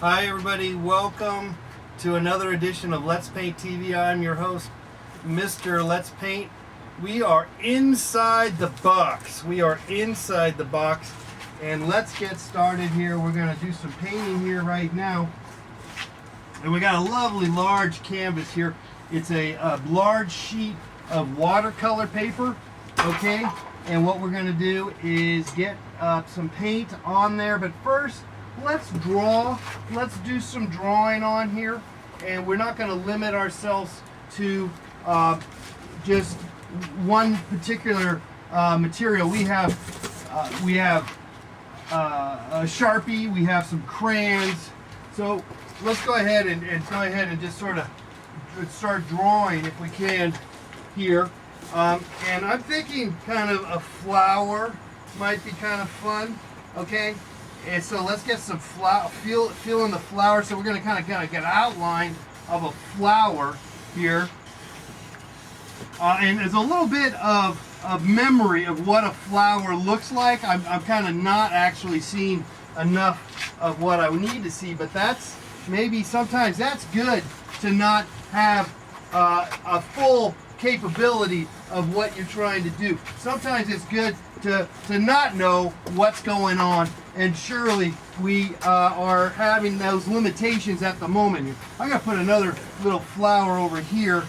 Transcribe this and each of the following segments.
Hi everybody, welcome to another edition of Let's Paint TV. I'm your host, Mr. Let's Paint. We are inside the box. And let's get started here. We're going to do some painting here right now. And we got a lovely large canvas here. It's a large sheet of watercolor paper, okay? And what we're going to do is get some paint on there. But first, let's draw. Let's do some drawing on here, and we're not going to limit ourselves to just one particular material. We have a Sharpie. We have some crayons. So let's go ahead and just sort of start drawing if we can here. And I'm thinking kind of a flower might be kind of fun. Okay. And so let's get some feel in the flower. So we're going to kind of get an outline of a flower here. And there's a little bit of memory of what a flower looks like. I'm kind of not actually seeing enough of what I need to see, but that's maybe sometimes that's good to not have a full capability of what you're trying to do. Sometimes it's good to not know what's going on, and surely we are having those limitations at the moment. I'm going to put another little flower over here.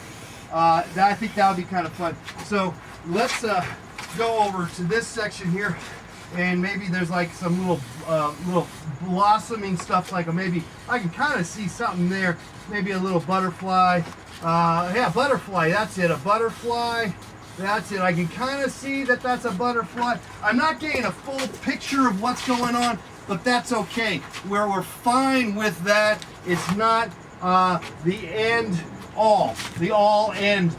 I think that would be kind of fun. So let's go over to this section here, and maybe there's like some little blossoming stuff, like maybe I can kind of see something there, maybe a little butterfly. Yeah, butterfly, that's it, a butterfly. That's it. I can kind of see that that's a butterfly. I'm not getting a full picture of what's going on, but that's okay. Where we're fine with that. It's not the end all. The all end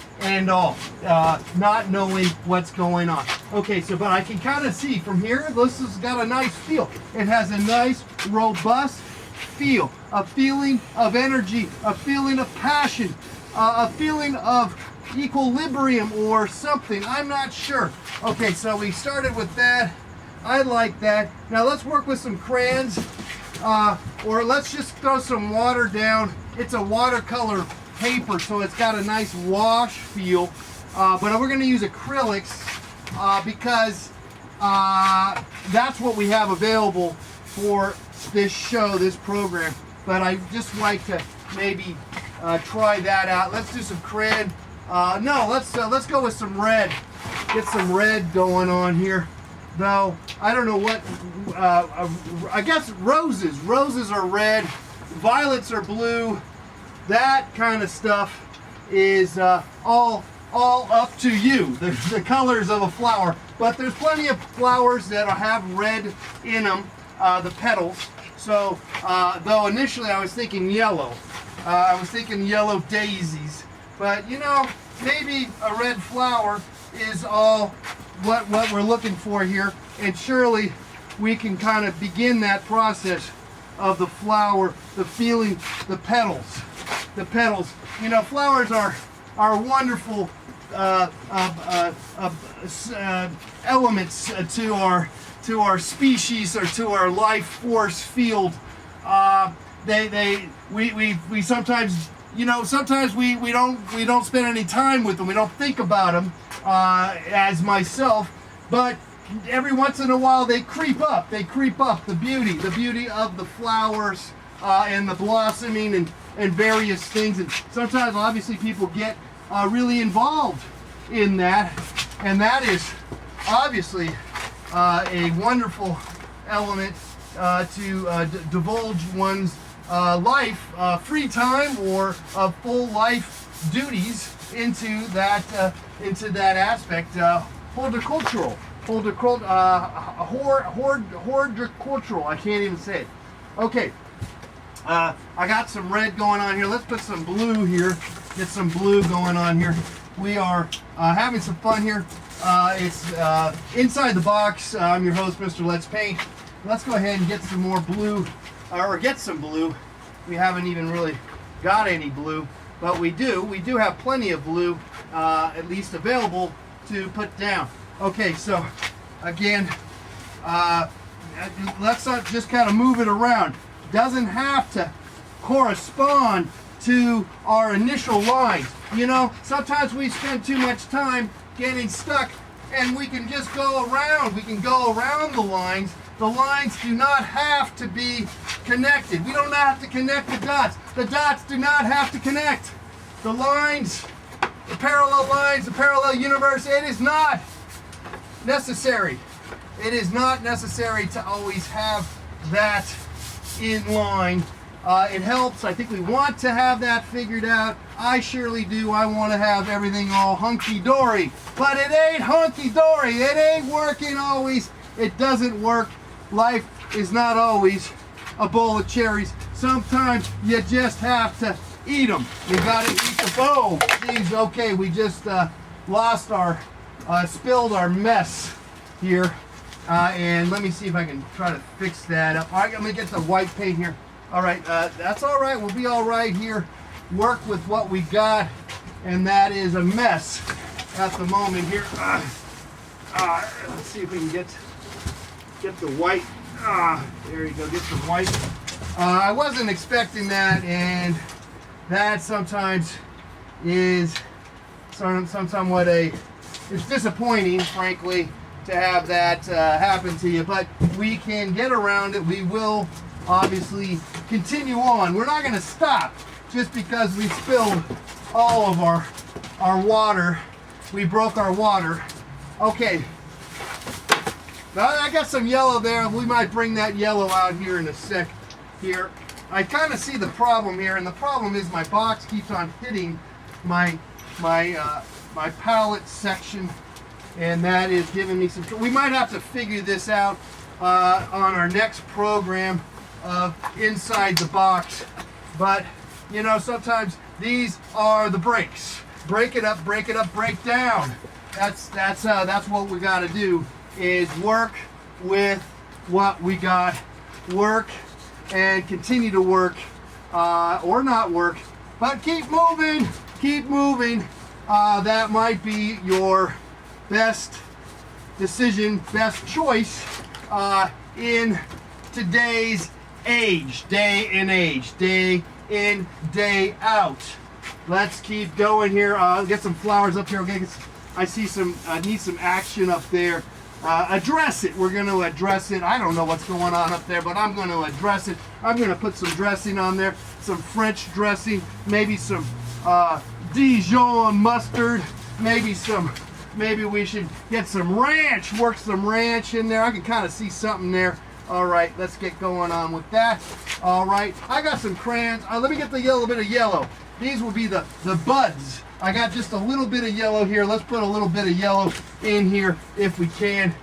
all. Not knowing what's going on. Okay, so but I can kind of see from here, this has got a nice feel. It has a nice, robust feel. A feeling of energy, a feeling of passion, a feeling of equilibrium or something. I'm not sure. Okay, so we started with that. I like that. Now let's work with some crayons, or let's just throw some water down. It's a watercolor paper, so it's got a nice wash feel, but we're going to use acrylics because that's what we have available for this show, this program. But I just like to maybe try that out. Let's do some crayon. No, let's go with some red. Get some red going on here. Though I don't know what. I guess roses. Roses are red. Violets are blue. That kind of stuff is all up to you. The colors of a flower. But there's plenty of flowers that have red in them. The petals. So though initially I was thinking yellow. I was thinking yellow daisies. But you know, maybe a red flower is all what we're looking for here, and surely we can kind of begin that process of the flower, the feeling, the petals. You know, flowers are wonderful elements to our species or to our life force field. We sometimes. You know, sometimes we don't spend any time with them. We don't think about them, as myself. But every once in a while, they creep up. They creep up. The beauty of the flowers and the blossoming and various things. And sometimes, obviously, people get really involved in that, and that is obviously a wonderful element to divulge one's life, free time, or full life duties into that aspect. Horticultural, I can't even say it. Okay, I got some red going on here. Let's put some blue here. Get some blue going on here. We are having some fun here. It's inside the box. I'm your host, Mr. Let's Paint. Let's go ahead and get some more blue. Or get some blue. We haven't even really got any blue, but we do have plenty of blue, at least available to put down. Okay, so again, let's not just kind of move it around. doesn't have to correspond to our initial lines. You know, sometimes we spend too much time getting stuck, and we can just go around. We can go around the lines. The lines do not have to be connected. We don't have to connect the dots. The dots do not have to connect. The lines, the parallel lines, the parallel universe, it is not necessary. It is not necessary to always have that in line. It helps. I think we want to have that figured out. I surely do. I want to have everything all hunky-dory. But it ain't hunky-dory. It ain't working always. It doesn't work. Life is not always a bowl of cherries. Sometimes you just have to eat them. You got to eat the bowl. Geez, okay, we just lost our, spilled our mess here. And let me see if I can try to fix that up. All right, let me get the white paint here. All right, that's all right. We'll be all right here. Work with what we got, and that is a mess at the moment here. Let's see if we can get the white. There you go. Get the white. I wasn't expecting that, and that sometimes is somewhat it's disappointing, frankly, to have that happen to you. But we can get around it. We will obviously continue on. We're not going to stop just because we spilled all of our water. We broke our water. Okay. Now I got some yellow there. We might bring that yellow out here in a sec here. I kind of see the problem here, and the problem is my box keeps on hitting my palette section, and that is giving me some. We might have to figure this out on our next program of inside the box, but you know, sometimes these are the breaks. Break it up, break down. That's what we got to do, is work with what we got, work and continue to work, or not work, but keep moving, keep moving. That might be your best decision, best choice in today's age, day in, day out. Let's keep going here. Get some flowers up here. Okay, I see some. I need some action up there. Address it. We're going to address it. I don't know what's going on up there, but I'm going to address it. I'm going to put some dressing on there, some French dressing, maybe some Dijon mustard, maybe we should get some ranch, work some ranch in there. I can kind of see something there. All right, let's get going on with that. All right, I got some crayons. Let me get the little bit of yellow. These will be the buds. I got just a little bit of yellow here. Let's put a little bit of yellow in here if we can,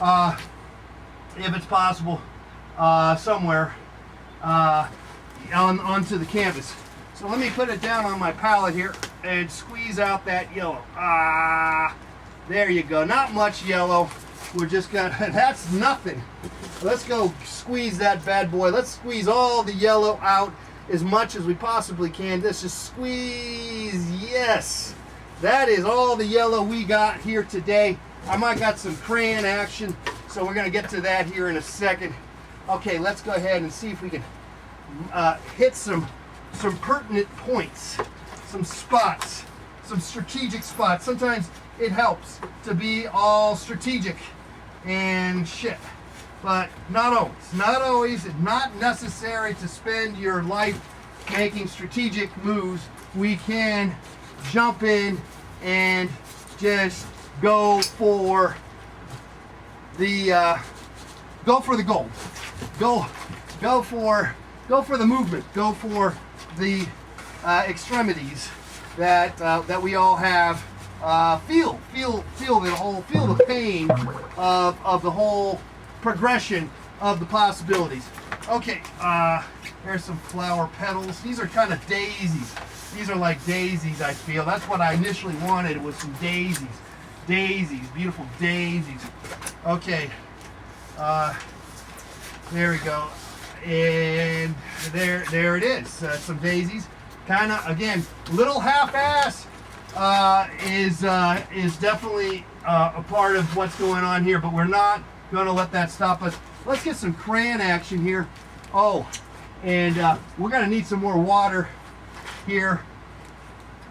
if it's possible, somewhere onto the canvas. So let me put it down on my palette here and squeeze out that yellow. There you go. Not much yellow. We're just gonna, that's nothing. Let's go squeeze that bad boy. Let's squeeze all the yellow out as much as we possibly can. Let's just squeeze. Yes, that is all the yellow we got here today. I might got some crayon action, so we're gonna get to that here in a second. Okay, let's go ahead and see if we can hit some pertinent points, some spots, some strategic spots. Sometimes it helps to be all strategic and shit, but not always. Not always. It's not necessary to spend your life making strategic moves. We can jump in and just go for the gold. Go for the movement. Go for the extremities that we all have. Feel the pain of the whole progression of the possibilities. Okay, here's some flower petals. These are kind of daisies. These are like daisies, I feel. That's what I initially wanted, was some daisies. Daisies, beautiful daisies. Okay, there we go. And there it is. Some daisies. Kind of, again, little half-ass is definitely a part of what's going on here, but we're not going to let that stop us. Let's get some crayon action here. Oh, And we're gonna need some more water here.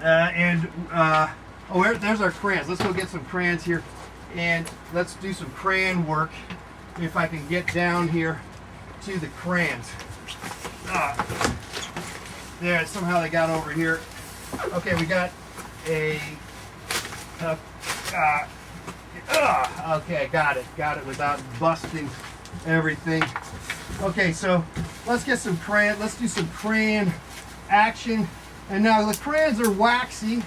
There's our crayons. Let's go get some crayons here, and let's do some crayon work. If I can get down here to the crayons. There, somehow they got over here. Okay, we got a. Okay, got it without busting everything. Okay, so let's get some crayon. Let's do some crayon action. And now the crayons are waxy,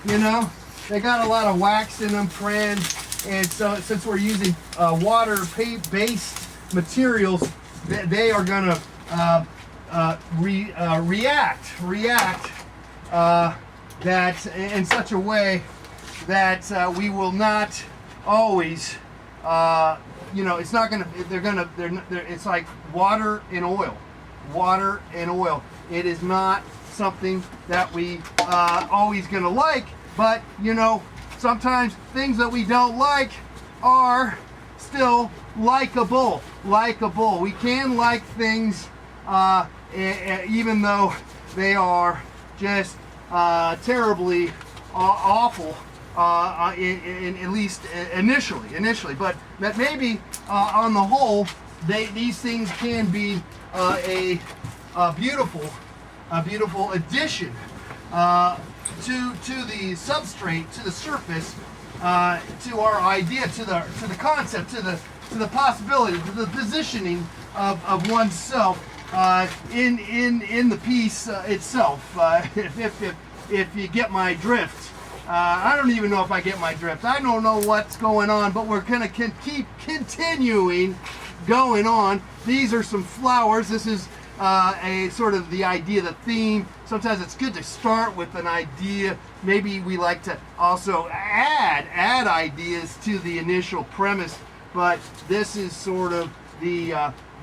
you know. They got a lot of wax in them, crayons. And so since we're using water-based materials, they are going to react that in such a way that we will not always, you know, it's not going to, it's like water and oil. Water and oil. It is not something that we always going to like, but, you know, sometimes things that we don't like are still likable. We can like things even though they are just terribly awful, at least initially. But that maybe on the whole, these things can be a beautiful addition to the substrate, to the surface, to our idea, to the concept, to the possibility, to the positioning of oneself in the piece itself. If you get my drift. I don't even know if I get my drift. I don't know what's going on, but we're gonna keep continuing going on. These are some flowers. This is a sort of the idea, the theme. Sometimes it's good to start with an idea. Maybe we like to also add ideas to the initial premise, but this is sort of the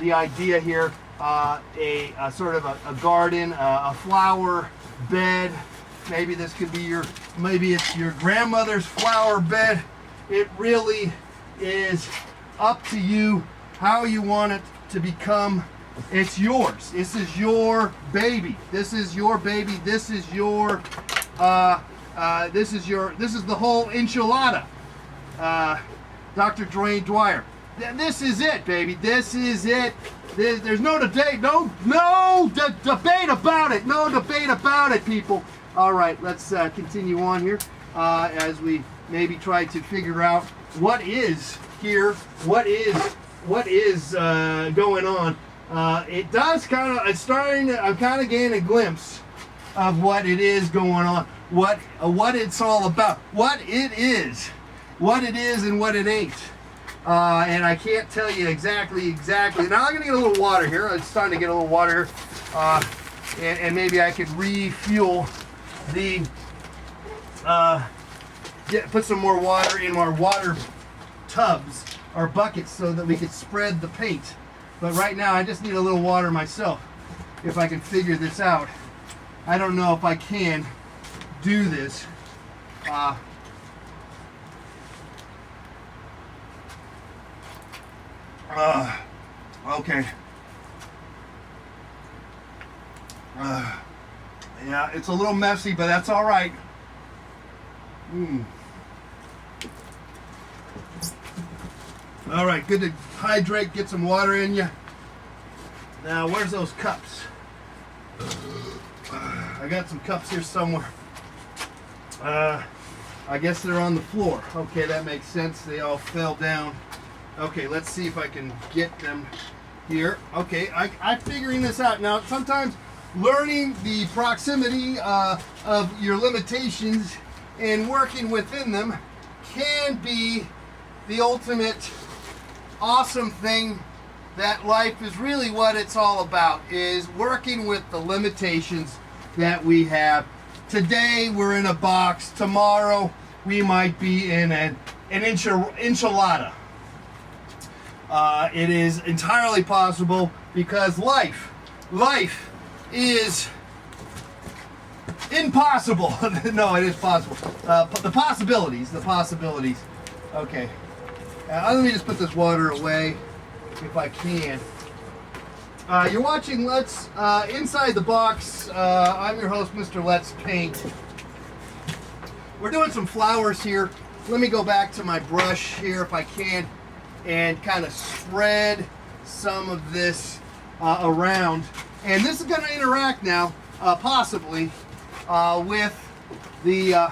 idea here. A sort of a garden, a flower bed. Maybe this could be maybe it's your grandmother's flower bed. It really is up to you how you want it to become. It's yours. This is your baby. This is your baby. This is your this is the whole enchilada. Dr. Dwayne Dwyer. This is it, baby. This is it. There's no debate. No debate about it. No debate about it, people. All right, let's continue on here as we maybe try to figure out what is here. What is going on? It does kind of. It's starting. I'm kind of getting a glimpse of what it is going on. What it's all about. What it is, and what it ain't. And I can't tell you exactly. Now I'm gonna get a little water here. It's starting to get a little water here, and maybe I could refuel the. Put some more water in our water tubs or buckets so that we could spread the paint. But right now I just need a little water myself if I can figure this out. I don't know if I can do this. Okay. Yeah, it's a little messy, but that's all right. All right, good to hydrate, get some water in you. Now, where's those cups? I got some cups here somewhere. I guess they're on the floor. Okay, that makes sense. They all fell down. Okay, let's see if I can get them here. Okay, I'm figuring this out. Now, sometimes learning the proximity of your limitations and working within them can be the ultimate awesome thing. That life is really what it's all about, is working with the limitations that we have. Today we're in a box. Tomorrow we might be in an enchilada. It is entirely possible because life is impossible. No, it is possible. The possibilities. Okay. Let me just put this water away if I can. You're watching Let's Inside the Box. I'm your host, Mr. Let's Paint. We're doing some flowers here. Let me go back to my brush here if I can and kind of spread some of this around. And this is going to interact now, possibly, with the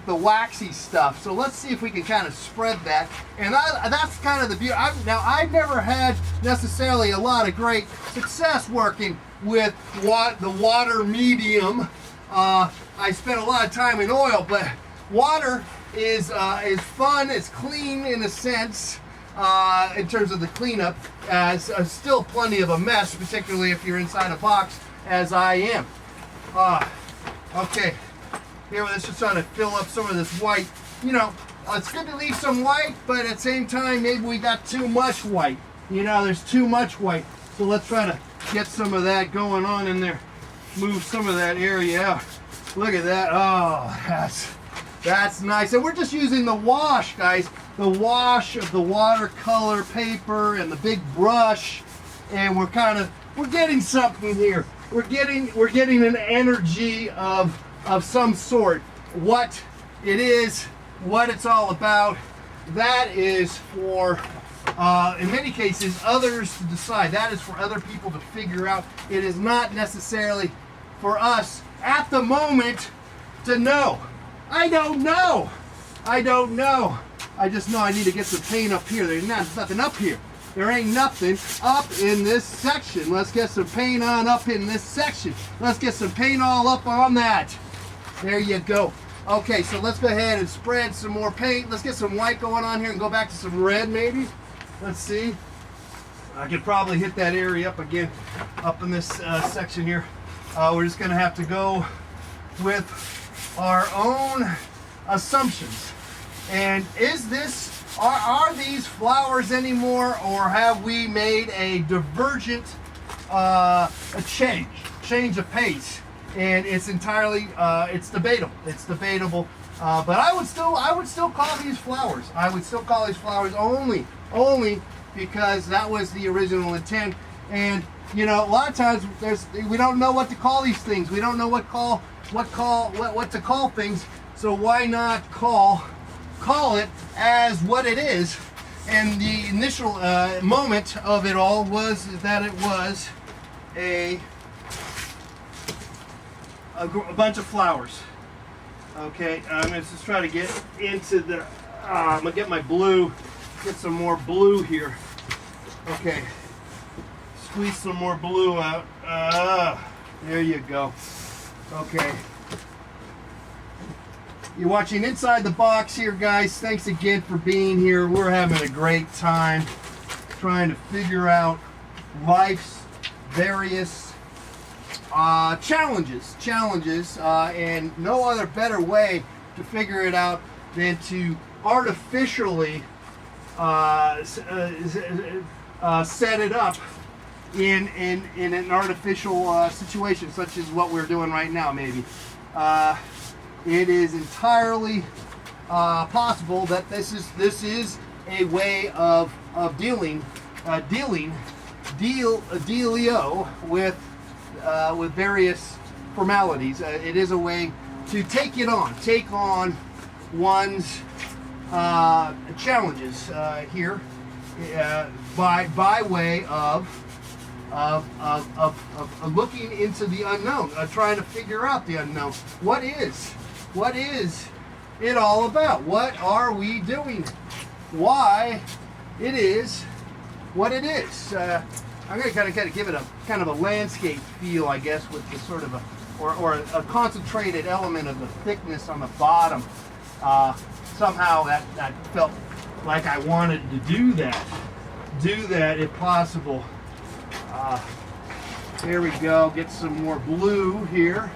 waxy stuff. So let's see if we can kind of spread that. And that's kind of the beauty. Now, I've never had necessarily a lot of great success working with the water medium. I spent a lot of time in oil, but water is fun. It's clean in a sense. In terms of the cleanup, as still plenty of a mess, particularly if you're inside a box, as I am. Okay, here let's just try to fill up some of this white. You know, it's good to leave some white, but at the same time, maybe we got too much white. You know, there's too much white. So let's try to get some of that going on in there. Move some of that area out. Look at that. Oh, that's nice. And we're just using the wash, guys. The wash of the watercolor paper and the big brush, and we're getting something here. We're getting an energy of some sort. What it is, what it's all about, that is for in many cases others to decide. That is for other people to figure out. It is not necessarily for us at the moment to know. I don't know. I just know I need to get some paint up here. There's nothing up here. There ain't nothing up in this section. Let's get some paint on up in this section. Let's get some paint all up on that. There you go. Okay, so let's go ahead and spread some more paint. Let's get some white going on here and go back to some red maybe. Let's see. I could probably hit that area up again, up in this section here. We're just gonna have to go with our own assumptions. And are these flowers anymore, or have we made a divergent a change of pace? And it's entirely it's debatable. But I would still call these flowers. I would still call these flowers only because that was the original intent. And you know, a lot of times we don't know what to call these things. We don't know what to call things. So why not call it as what it is? And the initial moment of it all was that it was a bunch of flowers. Okay, I'm gonna just try to get into the. I'm gonna get my blue, get some more blue here. Okay, squeeze some more blue out. There you go. Okay. You're watching Inside the Box here, guys. Thanks again for being here. We're having a great time trying to figure out life's various challenges, and no other better way to figure it out than to artificially set it up in an artificial situation, such as what we're doing right now, maybe. It is entirely possible that this is a way of dealio with various formalities. It is a way to take on one's challenges here by way of looking into the unknown, trying to figure out the unknown. What is it all about? What are we doing? Why it is what it is? I'm going to kind of give it a kind of a landscape feel, I guess, with the sort of a concentrated element of the thickness on the bottom. Somehow that felt like I wanted to do that if possible. Here we go. Get some more blue here.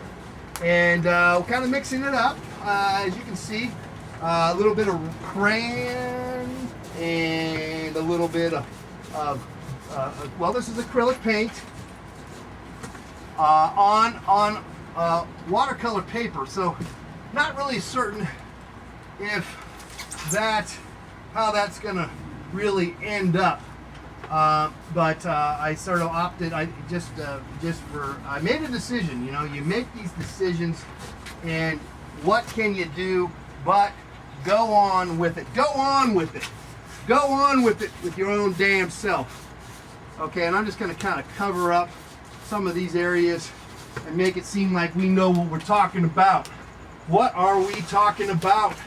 And kind of mixing it up, as you can see, a little bit of crayon and a little bit of well, this is acrylic paint on watercolor paper. So, not really certain if how that's gonna really end up. But I sort of opted. I made a decision. You know, you make these decisions, and what can you do? But go on with it. Go on with it. Go on with it with your own damn self. Okay, and I'm just going to kind of cover up some of these areas and make it seem like we know what we're talking about. What are we talking about?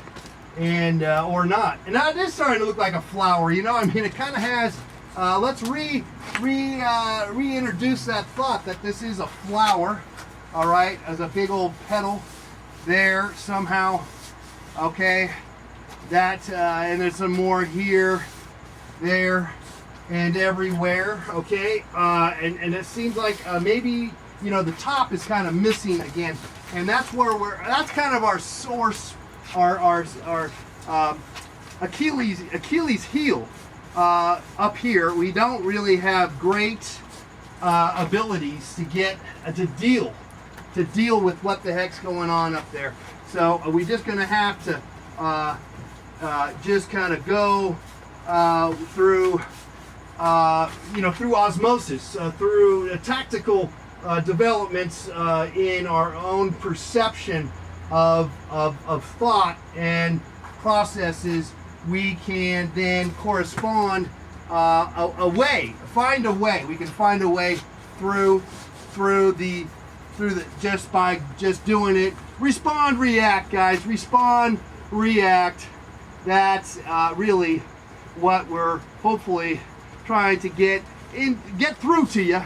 And or not. And now it is starting to look like a flower, you know. I mean, it kind of has. Let's reintroduce that thought that this is a flower. All right, as a big old petal there somehow. Okay, that and there's some more here, there, and everywhere. Okay, and it seems like maybe, you know, the top is kind of missing again, and that's where that's kind of our source, our Achilles heel. Up here, we don't really have great abilities to deal with what the heck's going on up there. So we're just going to have to just kind of go through, through osmosis, through tactical developments in our own perception of thought and processes. We can then correspond find a way. We can find a way through the just by just doing it. Respond, react, guys. Respond, react. That's really what we're hopefully trying to get through to you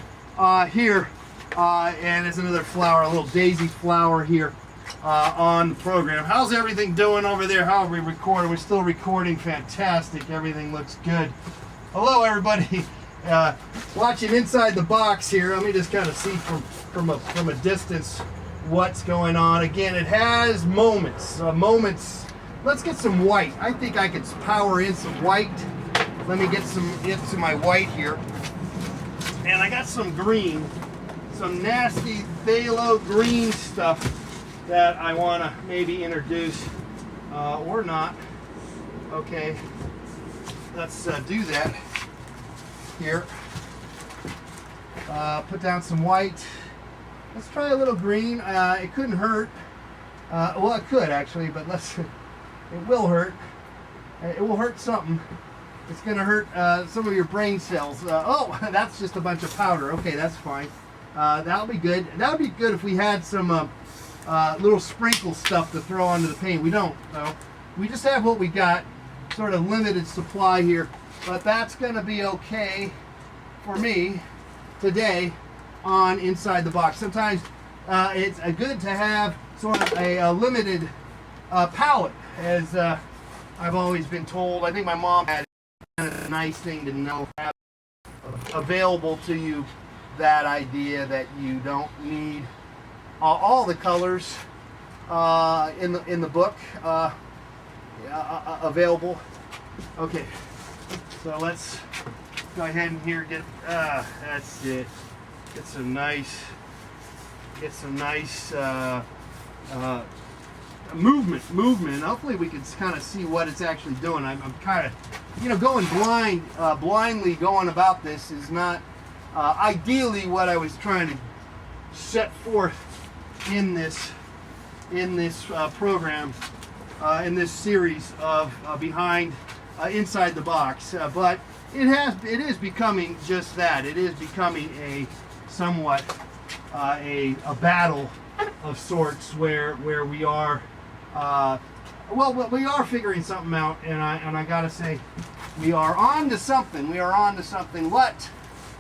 here. And there's another flower, a little daisy flower here on the program. How's everything doing over there? How are we recording? We're still recording. Fantastic. Everything looks good. Hello, everybody. Watching Inside the Box here. Let me just kind of see from a distance what's going on. Again, it has moments. Let's get some white. I think I could power in some white. Let me get into my white here. And I got some green, some nasty phthalo green stuff that I want to maybe introduce or not. Okay, let's do that here. Put down some white. Let's try a little green. It couldn't hurt. Well, it could actually, but it will hurt. It will hurt something. It's going to hurt some of your brain cells. Oh, that's just a bunch of powder. Okay, that's fine. That'll be good. That would be good if we had some little sprinkle stuff to throw onto the paint. We don't, though. We just have what we got. Sort of limited supply here. But that's going to be okay for me today on Inside the Box. Sometimes it's good to have sort of a limited palette, as I've always been told. I think my mom had a nice thing to know, have available to you, that idea that you don't need all the colors in the book available. Okay, so let's go ahead and here get that's it. Get some nice movement. Hopefully we can kind of see what it's actually doing. I'm kind of, going blindly going about this is not ideally what I was trying to set forth in this program, in this series of Behind Inside the Box. But it is becoming just that. It is becoming a somewhat a battle of sorts where we are we are figuring something out, and I gotta say, we are on to something. What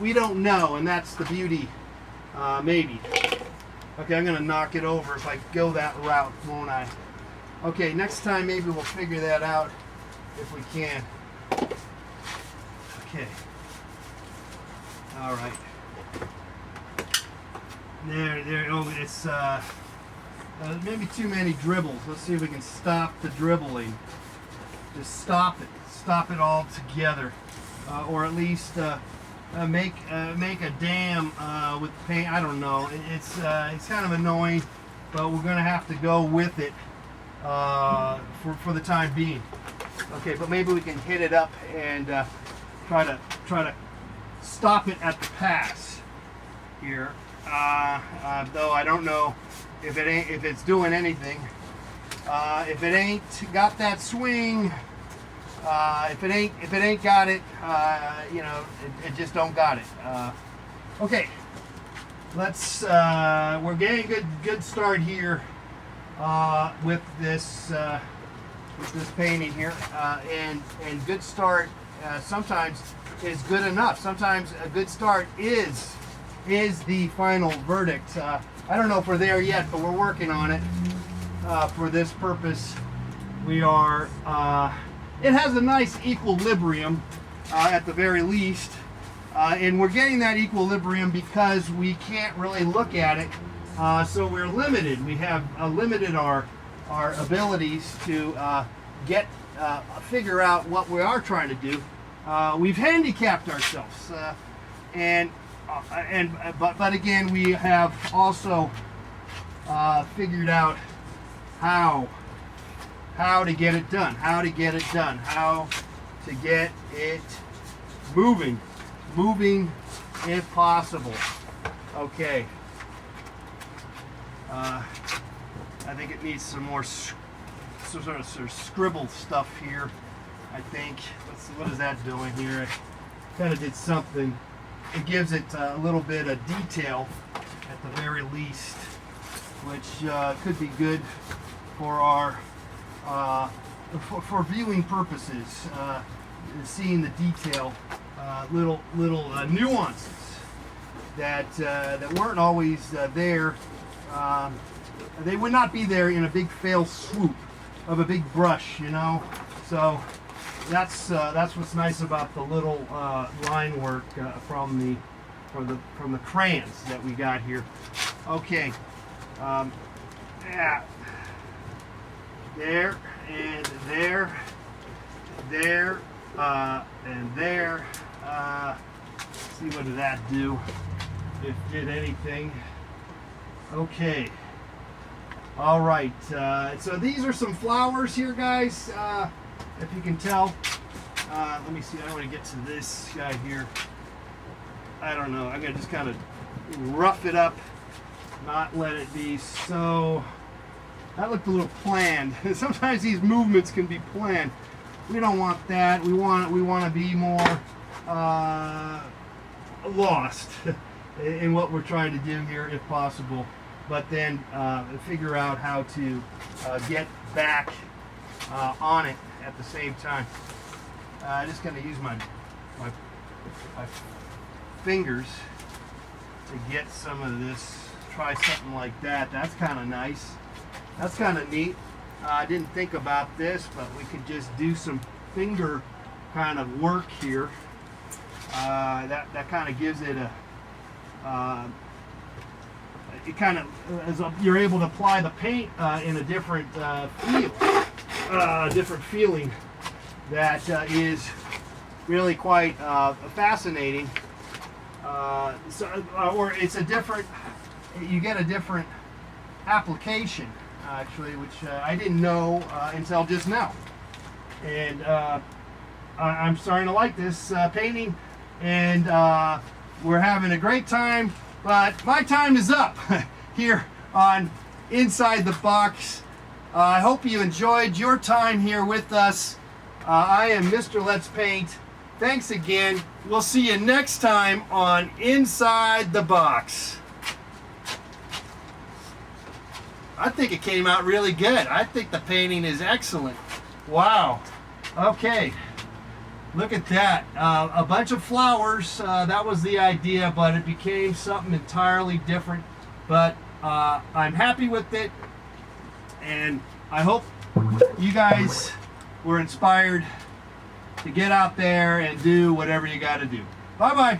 we don't know, and that's the beauty. Maybe. Okay, I'm gonna knock it over if I go that route, won't I? Okay, next time maybe we'll figure that out if we can. Okay. All right. There. Oh, it's maybe too many dribbles. Let's see if we can stop the dribbling. Just stop it. Stop it all together, or at least make a dam with paint. I don't know. It's kind of annoying, but we're gonna have to go with it for the time being. Okay, but maybe we can hit it up and try to stop it at the pass here. Though I don't know if it's doing anything. If it ain't got that swing, if it ain't got it, you know, it just don't got it. Okay, let's. We're getting a good start here with this painting here, and good start sometimes is good enough. Sometimes a good start is the final verdict. I don't know if we're there yet, but we're working on it. For this purpose, we are. It has a nice equilibrium at the very least, and we're getting that equilibrium because we can't really look at it, so we're limited. We have limited our abilities to figure out what we are trying to do. We've handicapped ourselves, but again, we have also figured out how to get it done, how to get it moving if possible. Okay. I think it needs some more sort of scribbled stuff here. I think. What is that doing here? I kind of did something. It gives it a little bit of detail at the very least, which could be good for our for viewing purposes. Seeing the detail, little nuances that weren't always there. They would not be there in a big fail swoop of a big brush, you know. So that's what's nice about the little line work from the crayons that we got here. Okay, yeah, there and there, and there. See, what did that do? If it did anything. Okay. All right. So these are some flowers here, guys. If you can tell. Let me see. I want to get to this guy here. I don't know. I'm gonna just kind of rough it up, not let it be so. That looked a little planned. Sometimes these movements can be planned. We don't want that. We want to be more lost in what we're trying to do here, if possible. But then figure out how to get back on it at the same time. I'm just going to use my fingers to get some of this. Try something like that. That's kind of nice. That's kind of neat. I didn't think about this, but we could just do some finger kind of work here. That kind of gives it a. It kind of you're able to apply the paint in a different different feeling that is really quite fascinating. Or it's a different. You get a different application actually, which I didn't know until just now, and I'm starting to like this painting, and we're having a great time. But my time is up here on Inside the Box. I hope you enjoyed your time here with us. I am Mr. Let's Paint. Thanks again. We'll see you next time on Inside the Box. I think it came out really good. I think the painting is excellent. Wow. Okay. Look at that. A bunch of flowers. That was the idea, but it became something entirely different. But I'm happy with it. And I hope you guys were inspired to get out there and do whatever you got to do. Bye-bye.